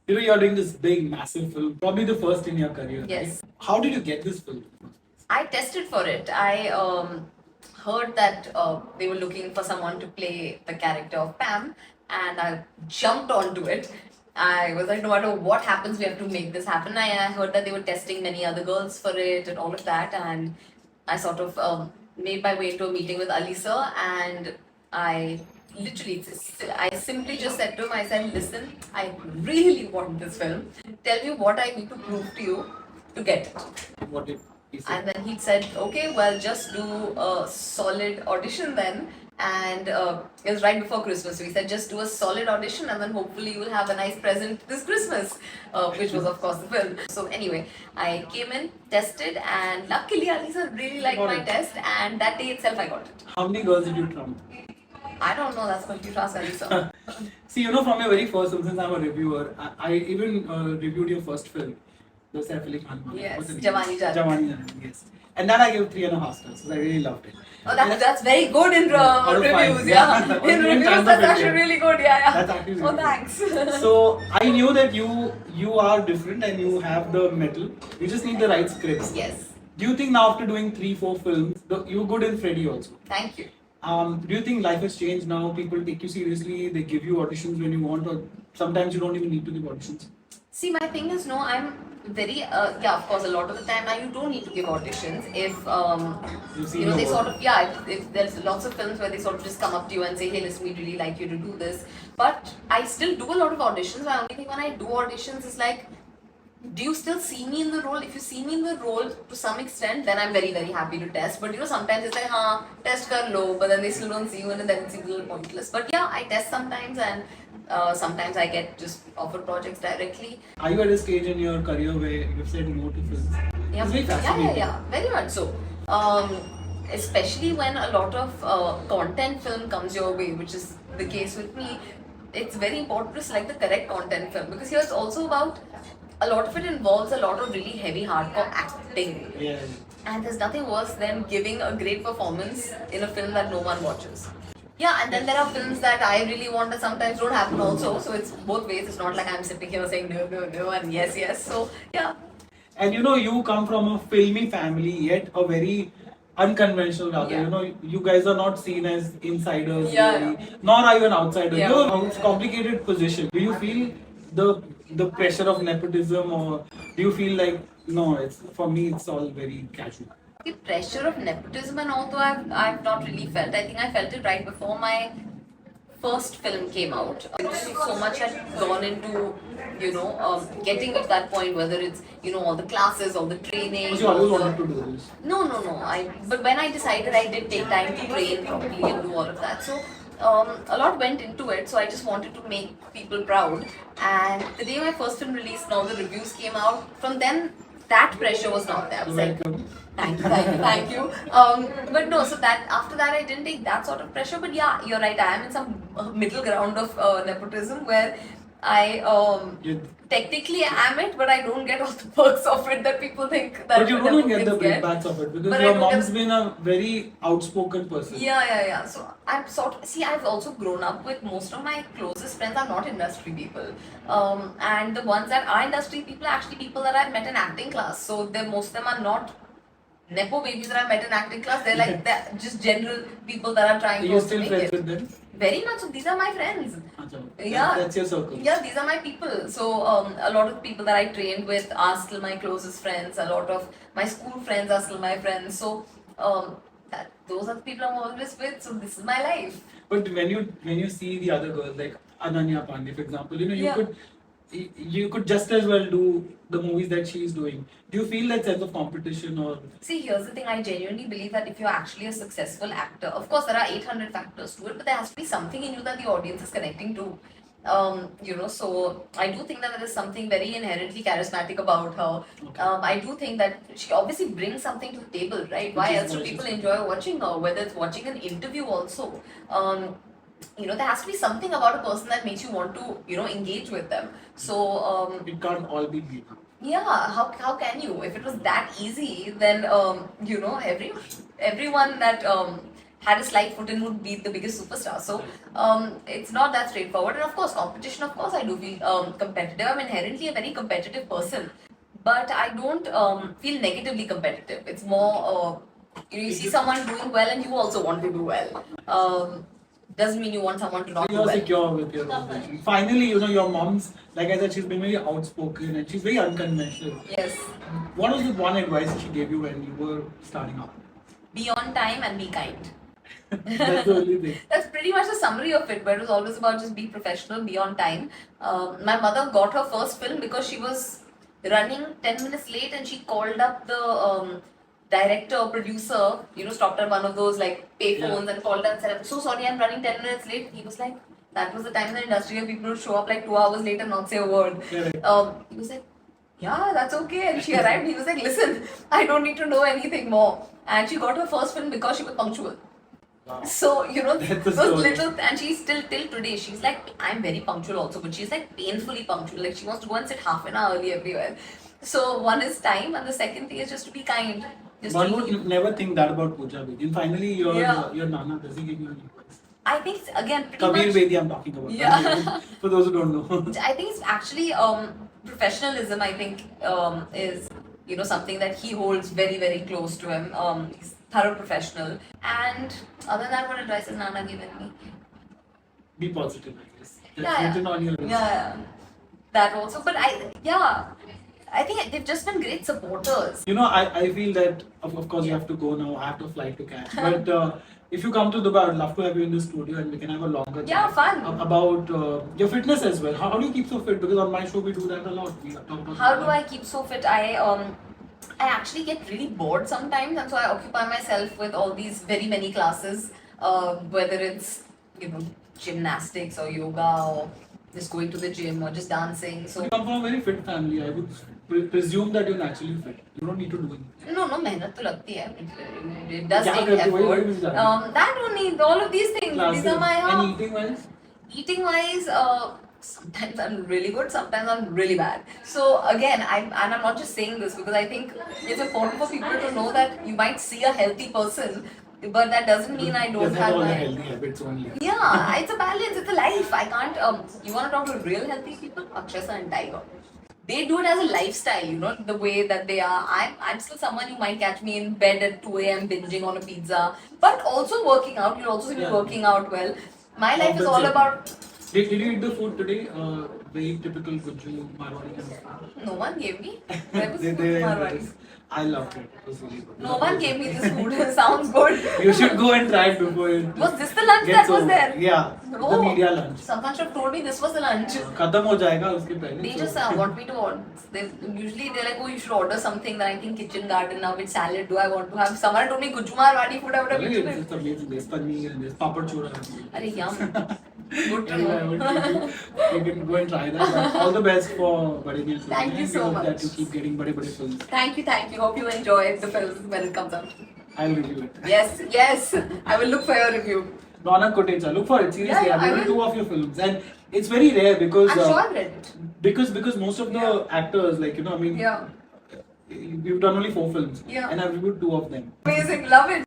You're doing this big, massive film, probably the first in your career. Yes. Right? How did you get this film? I tested for it. I heard that they were looking for someone to play the character of Pam, and I jumped onto it. I was like, no matter what happens, we have to make this happen. I heard that they were testing many other girls for it and all of that, and I sort of made my way into a meeting with Alisa, and I literally, I simply just said to him, I said, listen, I really want this film. Tell me what I need to prove to you to get it. What did he say? And then he said, okay, well, just do a solid audition then. And it was right before Christmas. So he said, just do a solid audition and then hopefully you will have a nice present this Christmas, which was, of course, the film. So, anyway, I came in, tested, and luckily, Alisa really liked my test. And that day itself, I got it. How many girls did you trump? I don't know, that's what you ask Alisa. See, from your very first film, since I'm a reviewer, I even reviewed your first film, the Saif Ali Khan one. Yes, What's the name? Jawani Jawani. Jawani Jawani, yes. And that I gave 3.5 stars, so I really loved it. Oh, that's very good in Out of reviews, five. yeah. Yeah. In reviews, Chance of that's actually India. really good, yeah. That's actually really Oh, good. thanks. So I knew that you are different and you have the metal. You just need the right scripts. Yes. Do you think now after doing 3-4 films, you're good in Freddy also? Thank you. Do you think life has changed now? People take you seriously. They give you auditions when you want, or sometimes you don't even need to give auditions. See, my thing is, no, I'm very, yeah, of course, a lot of the time now you don't need to give auditions if, they sort of, yeah, if there's lots of films where they sort of just come up to you and say, hey, listen, we really like you to do this. But I still do a lot of auditions. My only thing when I do auditions is like, do you still see me in the role? If you see me in the role to some extent, then I'm very, very happy to test. But sometimes it's like, test kar lo, but then they still don't see you and then it seems a little pointless. But yeah, I test sometimes and sometimes I get just offered projects directly. Are you at a stage in your career where you've said no to films? Yeah, It's very fascinating. yeah, very much so. Especially when a lot of content film comes your way, which is the case with me, it's very important to select the correct content film because here it's also about a lot of it involves a lot of really heavy hardcore acting. Yeah. And there's nothing worse than giving a great performance in a film that no one watches. Yeah, and then there are films that I really want that sometimes don't happen also. So it's both ways. It's not like I'm sitting here saying no, no, no, and yes, yes. So yeah. And you come from a filmy family, yet a very unconventional rather. Yeah. You guys are not seen as insiders, Yeah, really, yeah. nor are you an outsider. Yeah. You're in a complicated position. Do you feel the pressure of nepotism, or do you feel like no? It's for me. It's all very casual. The pressure of nepotism and all, though I've not really felt. I think I felt it right before my first film came out. So much had gone into, getting to that point, whether it's, all the classes, all the training. Because you always wanted to do this. No. But when I decided, I did take time to train properly and do all of that. So a lot went into it. So I just wanted to make people proud. And the day my first film released, and all the reviews came out. From then, that pressure was not there. I was like, Welcome. thank you. But no, so that after that, I didn't take that sort of pressure. But yeah, you're right. I am in some middle ground of nepotism where I technically am it, but I don't get all the perks of it that people think that. But you don't even get the Nepotists feedbacks of it because But I your don't mom's get- been a very outspoken person. Yeah. So I'm I've also grown up with most of my closest friends are not industry people. And the ones that are industry people are actually people that I've met in acting class. So most of them are not Nepo babies that I met in acting class. They're like they're just general people that are trying You're to still make friends it. with them? Very much. So these are my friends. Achha, Yeah. That's your circle. Yeah, these are my people. So a lot of people that I trained with are still my closest friends. A lot of my school friends are still my friends. So those are the people I'm always with. So this is my life. But when you see the other girls like Ananya Pandey, for example, Yeah. you could just as well do the movies that she's doing. Do you feel that sense of competition or? See, here's the thing. I genuinely believe that if you're actually a successful actor, of course there are 800 factors to it, but there has to be something in you that the audience is connecting to. So I do think that there is something very inherently charismatic about her. Okay. I do think that she obviously brings something to the table, right? Why Which is else do what people she's- enjoy watching her? Whether it's watching an interview also. There has to be something about a person that makes you want to, engage with them. So, It can't all be me. yeah, how can you? If it was that easy, then everyone that had a slight foot in would be the biggest superstar. So it's not that straightforward. And of course, competition. Of course, I do feel competitive. I'm inherently a very competitive person, but I don't feel negatively competitive. It's more you see someone doing well and you also want to do well. Doesn't mean you want someone to not do You're well. secure with your position. Finally, your mom's, like I said, she's been very outspoken and she's very unconventional. Yes. What was the one advice she gave you when you were starting out? Be on time and be kind. That's the only thing. That's pretty much the summary of it, but it was always about just be professional, be on time. My mother got her first film because she was running 10 minutes late and she called up the director or producer, stopped at one of those like payphones and called and said, I'm so sorry, I'm running 10 minutes late. He was like, that was the time in the industry where people would show up like 2 hours late and not say a word. He was like, yeah, that's okay. And she arrived. He was like, listen, I don't need to know anything more. And she got her first film because she was punctual. Wow. So, That's the those story. little, and she's still till today, she's like, I'm very punctual also, but she's like painfully punctual. Like, she wants to go and sit half an hour early everywhere. So, one is time, and the second thing is just to be kind. Just One to- would never think that about Pooja Bedi. And finally, your Nana, does he give you any advice? I think, again, pretty Kabir much. Bedi, I'm talking about. Yeah. For those who don't know. I think it's actually professionalism. I think is something that he holds very, very close to him. He's thorough professional. And other than that, what advice has Nana given me? Be positive, I guess. That's Yeah, written on your list. Yeah, that also. But I think they've just been great supporters. I feel that, of course, you have to go now. I have to fly to catch. But if you come to Dubai, I'd love to have you in the studio and we can have a longer Yeah, chat fun. about your fitness as well. How do you keep so fit? Because on my show, we do that a lot. We talk about How do I keep so fit? I actually get really bored sometimes, and so I occupy myself with all these very many classes, whether it's gymnastics or yoga or just going to the gym or just dancing. So You come from a very fit family. I would presume that you're naturally fit. You don't need to do anything. no, मेहनत तो लगती है. It does क्या take करते हो? What effort. is that? That only, all of these things. These are my And eating wise? Eating wise, sometimes I'm really good, sometimes I'm really bad. So again, I'm not just saying this because I think it's important for people to know that you might see a healthy person, but that doesn't mean I don't Doesn't have all the my. healthy habits only. Yeah, it's a balance, it's a life. I can't. You want to talk to real healthy people? Akshasa and Tiger. They do it as a lifestyle, the way that they are. I'm still someone you might catch me in bed at 2 a.m. binging on a pizza, but also working out. You'll also see me working out well. My life is all about. Did you eat the food today? Very typical Guju Marwari kind of food. No one gave me. Where was They- food they- Marwari? I loved it. It was really good. No one gave me this food. It sounds good. You should go and try it before it Was this the lunch gets that was over. there? Yeah, the Oh. media lunch. Someone should have told me this was the lunch. खत्म हो जाएगा उसके पहले. They so- just want me to order. Usually they're like, oh, you should order something. Then I think kitchen garden now with salad. Do I want to have? Someone told me Gujumar Wadi food. I would have Really, eaten it. it's amazing. There's paneer and there's papad chura. Arey, yum. Good to Anyway, know. you can go and try that. But all the best for Bedi Films. Thank you And so we hope much. that you keep getting bade films. Thank you. Hope you enjoy the film when it comes out. I'll review it. Yes. I will look for your review. Ronak Kotecha, look for it. Seriously, Yeah, I've I read will. 2 of your films, and it's very rare because I'm sure I've read it. because most of the actors, like I mean, Yeah. we've done only 4 films, Yeah. and I've reviewed 2 of them. Amazing. Love it.